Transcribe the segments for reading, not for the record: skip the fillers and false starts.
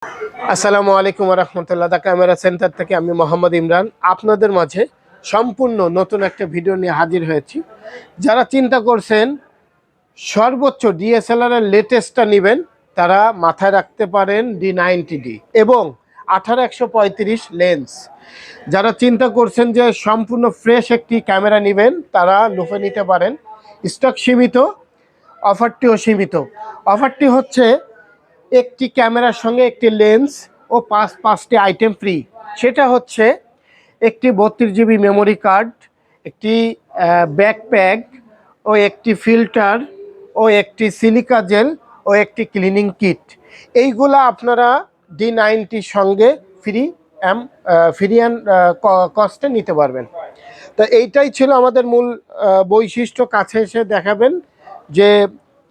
আসসালামু আলাইকুম রহমতুল্লাহ। দা camera centre থেকে আমি মোহাম্মদ ইমরান আপনাদের মাঝে সম্পূর্ণ নতুন একটা ভিডিও নিয়ে হাজির হয়েছি। যারা চিন্তা করছেন সর্বোচ্চ ডিএসএলআর এর লেটেস্টটা নেবেন, তারা মাথায় রাখতে পারেন D90D এবং 18-135 লেন্স। যারা চিন্তা করছেন যে সম্পূর্ণ ফ্রেশ একটি ক্যামেরা নেবেন, তারা লুফে নিতে পারেন। স্টক সীমিত, অফারটিও সীমিত। অফারটি হচ্ছে একটি ক্যামেরার সঙ্গে একটি লেন্স ও পাঁচটি আইটেম ফ্রি। সেটা হচ্ছে একটি 32 GB মেমোরি কার্ড, একটি ব্যাকপ্যাক ও একটি ফিল্টার ও একটি সিলিকা জেল ও একটি ক্লিনিং কিট। এইগুলা আপনারা D90 সঙ্গে ফ্রি অ্যান্ড কস্টে নিতে পারবেন। তো এইটাই ছিল আমাদের মূল বৈশিষ্ট্য। কাছে এসে দেখাবেন যে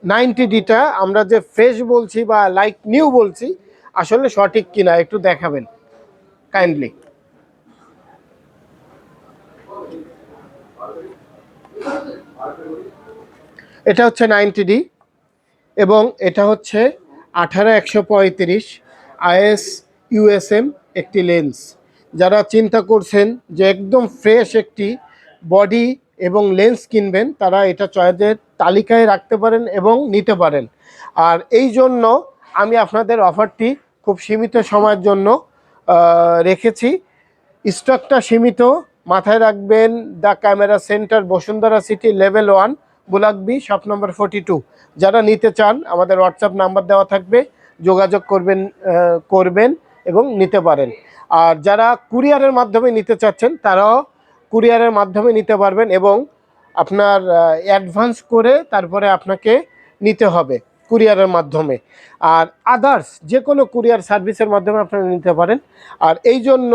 90Dটা আমরা যে ফ্রেশ বলছি বা লাইক নিউ বলছি আসলে সঠিক কিনা একটু দেখাবেন কাইন্ডলি। এটা হচ্ছে 90D এবং এটা হচ্ছে 18-135 IS USM একটি লেন্স। যারা চিন্তা করছেন যে একদম ফ্রেশ একটি বডি এবং লেন্স কিনবেন, তারা এটা চয়েসের তালিকায় রাখতে পারেন এবং নিতে পারেন। আর এই জন্য আমি আপনাদের অফারটি খুব সীমিত সময়ের জন্য রেখেছি। স্টকটা সীমিত, মাথায় রাখবেন। The camera centre, Bashundhara city, level 1, block B, shop number 42। যারা নিতে চান আমাদের হোয়াটসঅ্যাপ নাম্বার দেওয়া থাকবে, যোগাযোগ করবেন এবং নিতে পারেন। আর যারা কুরিয়ারের মাধ্যমে নিতে চাচ্ছেন, তারাও কুরিয়ারের মাধ্যমে নিতে পারবেন এবং আপনার অ্যাডভান্স করে তারপরে আপনাকে নিতে হবে কুরিয়ারের মাধ্যমে। আর আদার্স যে কোনো কুরিয়ার সার্ভিসের মাধ্যমে আপনারা নিতে পারেন। আর এই জন্য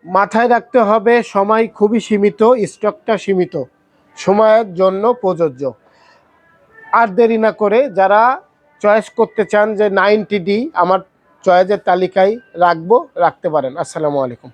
মাথায় রাখতে হবে সময় খুবই সীমিত, স্টকটা সীমিত, সময়ের জন্য প্রযোজ্য। আর দেরি না করে যারা চয়েস করতে চান যে 90D আমার চয়েসের তালিকায় রাখতে পারেন। আসসালামু আলাইকুম।